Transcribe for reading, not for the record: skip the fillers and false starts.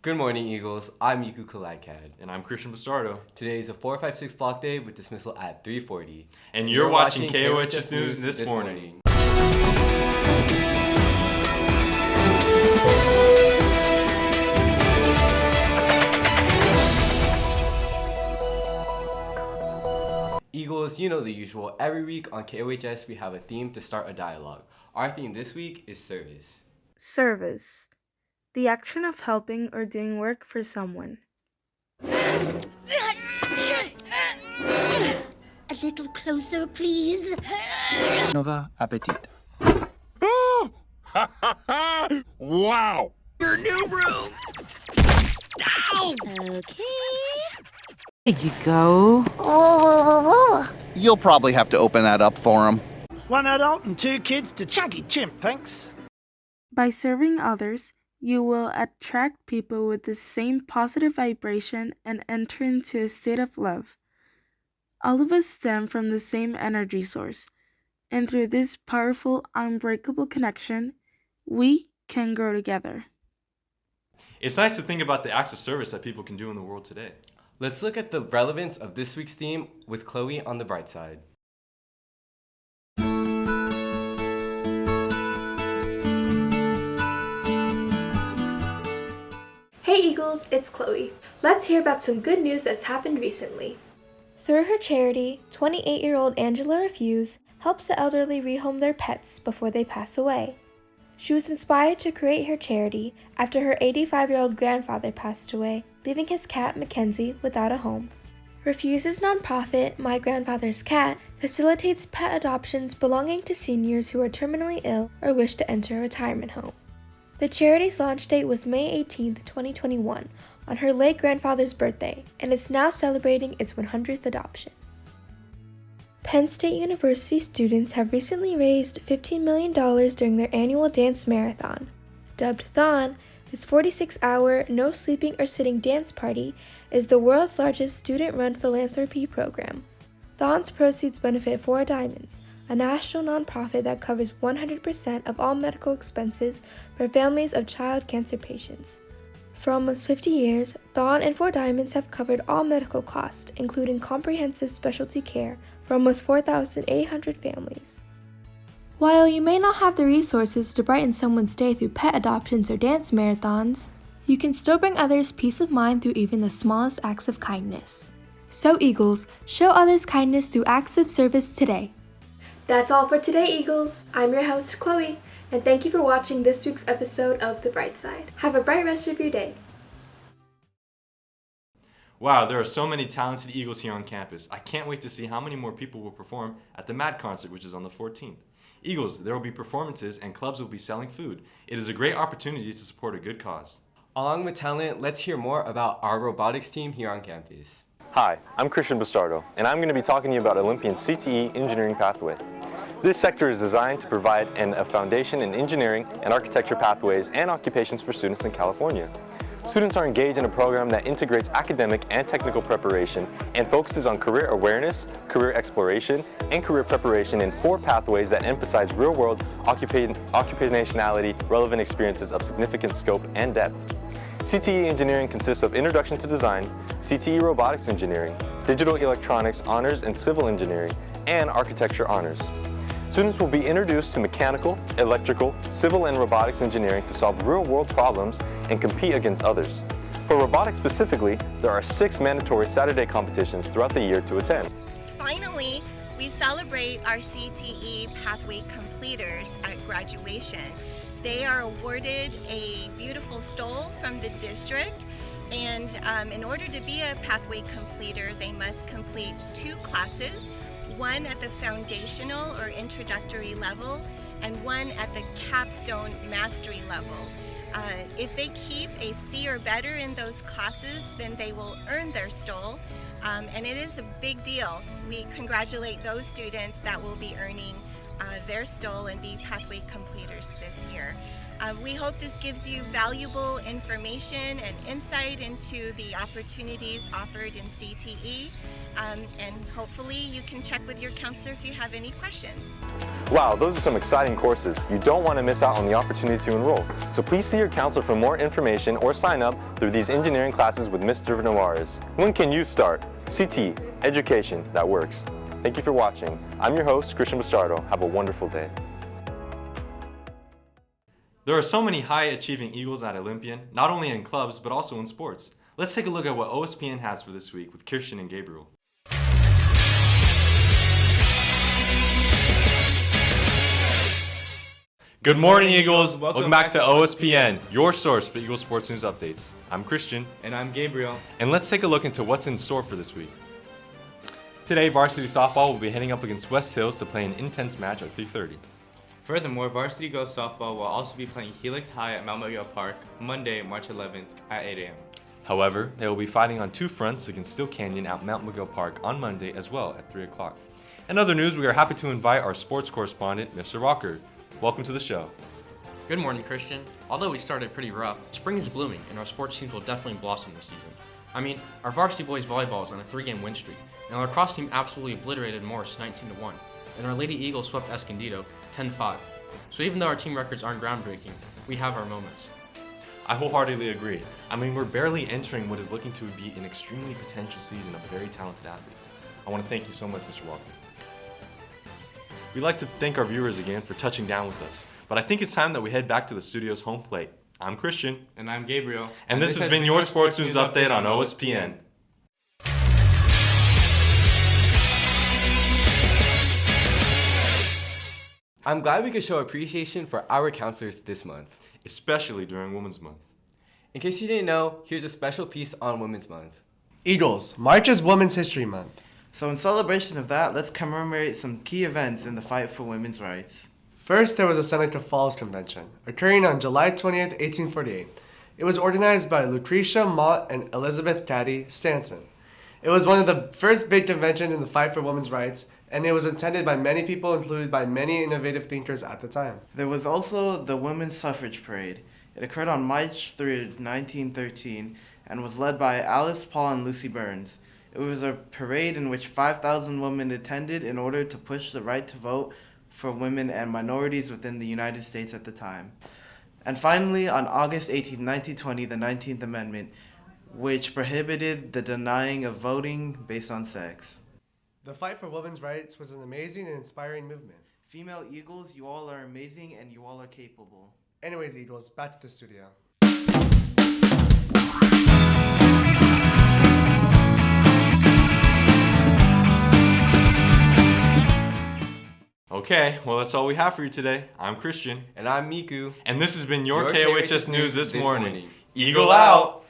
Good morning, Eagles. I'm Yuku Kalakad. And I'm Christian Bastardo. Today is a 456 block day with dismissal at 3:40. And you're watching KOHS News this morning. Eagles, you know the usual. Every week on KOHS, we have a theme to start a dialogue. Our theme this week is service. Service. The action of helping or doing work for someone. A little closer, please. Nova appetit. Wow! Your new room. Ow! Okay. There you go. Whoa. You'll probably have to open that up for him. One adult and 2 kids to Chunky Chimp, thanks. By serving others, you will attract people with the same positive vibration and enter into a state of love. All of us stem from the same energy source, and through this powerful, unbreakable connection, we can grow together. It's nice to think about the acts of service that people can do in the world today. Let's look at the relevance of this week's theme with Chloe on the bright side. Hey Eagles, it's Chloe. Let's hear about some good news that's happened recently. Through her charity, 28-year-old Angela Refuse helps the elderly rehome their pets before they pass away. She was inspired to create her charity after her 85-year-old grandfather passed away, leaving his cat Mackenzie without a home. Refuse's nonprofit, My Grandfather's Cat, facilitates pet adoptions belonging to seniors who are terminally ill or wish to enter a retirement home. The charity's launch date was May 18, 2021, on her late grandfather's birthday, and it's now celebrating its 100th adoption. Penn State University students have recently raised $15 million during their annual dance marathon. Dubbed Thon, this 46-hour, no sleeping or sitting dance party is the world's largest student-run philanthropy program. Thon's proceeds benefit Four Diamonds, a national nonprofit that covers 100% of all medical expenses for families of child cancer patients. For almost 50 years, Thon and Four Diamonds have covered all medical costs, including comprehensive specialty care for almost 4,800 families. While you may not have the resources to brighten someone's day through pet adoptions or dance marathons, you can still bring others peace of mind through even the smallest acts of kindness. So Eagles, show others kindness through acts of service today. That's all for today, Eagles. I'm your host, Chloe, and thank you for watching this week's episode of The Bright Side. Have a bright rest of your day. Wow, there are so many talented Eagles here on campus. I can't wait to see how many more people will perform at the MAD concert, which is on the 14th. Eagles, there will be performances and clubs will be selling food. It is a great opportunity to support a good cause. Along with talent, let's hear more about our robotics team here on campus. Hi, I'm Christian Bastardo, and I'm going to be talking to you about Olympian CTE Engineering Pathway. This sector is designed to provide a foundation in engineering and architecture pathways and occupations for students in California. Students are engaged in a program that integrates academic and technical preparation and focuses on career awareness, career exploration, and career preparation in 4 pathways that emphasize real-world occupationality, relevant experiences of significant scope and depth. CTE engineering consists of Introduction to Design, CTE Robotics Engineering, Digital Electronics Honors and Civil Engineering, and Architecture Honors. Students will be introduced to mechanical, electrical, civil, and robotics engineering to solve real-world problems and compete against others. For robotics specifically, there are 6 mandatory Saturday competitions throughout the year to attend. Finally, we celebrate our CTE pathway completers at graduation. They are awarded a beautiful stole from the district, and in order to be a pathway completer, they must complete 2 classes, one at the foundational or introductory level and one at the capstone mastery level. If they keep a C or better in those classes, then they will earn their stole, and it is a big deal. We congratulate those students that will be earning their stole and be pathway completers this year. We hope this gives you valuable information and insight into the opportunities offered in CTE. And hopefully you can check with your counselor if you have any questions. Wow, those are some exciting courses. You don't want to miss out on the opportunity to enroll. So please see your counselor for more information or sign up through these engineering classes with Mr. Navarez. When can you start? CTE, education that works. Thank you for watching. I'm your host, Christian Bastardo. Have a wonderful day. There are so many high-achieving Eagles at Olympian, not only in clubs, but also in sports. Let's take a look at what OSPN has for this week with Kirsten and Gabriel. Good morning, Eagles! Welcome back to OSPN, your source for Eagle sports news updates. I'm Christian. And I'm Gabriel. And let's take a look into what's in store for this week. Today, varsity softball will be heading up against West Hills to play an intense match at 3:30. Furthermore, varsity girls softball will also be playing Helix High at Mount Miguel Park Monday, March 11th at 8 a.m. However, they will be fighting on two fronts against Steel Canyon at Mount Miguel Park on Monday as well at 3 o'clock. In other news, we are happy to invite our sports correspondent, Mr. Walker. Welcome to the show. Good morning, Christian. Although we started pretty rough, spring is blooming and our sports teams will definitely blossom this season. I mean, our varsity boys volleyball is on a 3-game win streak, and our lacrosse team absolutely obliterated Morris 19-1, and our Lady Eagles swept Escondido 10-5. So even though our team records aren't groundbreaking, we have our moments. I wholeheartedly agree. I mean, we're barely entering what is looking to be an extremely potential season of very talented athletes. I want to thank you so much, Mr. Walker. We'd like to thank our viewers again for touching down with us, but I think it's time that we head back to the studio's home plate. I'm Christian. And I'm Gabriel. And this has been your Sports News Update on OSPN. I'm glad we could show appreciation for our counselors this month. Especially during Women's Month. In case you didn't know, here's a special piece on Women's Month. Eagles, March is Women's History Month. So in celebration of that, let's commemorate some key events in the fight for women's rights. First, there was the Seneca Falls Convention, occurring on July 20th, 1848. It was organized by Lucretia Mott and Elizabeth Cady Stanton. It was one of the first big conventions in the fight for women's rights, and it was attended by many people, included by many innovative thinkers at the time. There was also the Women's Suffrage Parade. It occurred on March 3rd, 1913, and was led by Alice Paul and Lucy Burns. It was a parade in which 5,000 women attended in order to push the right to vote for women and minorities within the United States at the time. And finally, on August 18, 1920, the 19th Amendment, which prohibited the denying of voting based on sex. The fight for women's rights was an amazing and inspiring movement. Female Eagles, you all are amazing and you all are capable. Anyways, Eagles, back to the studio. Okay, well that's all we have for you today. I'm Christian. And I'm Miku. And this has been your KOHS News this morning. Eagle out!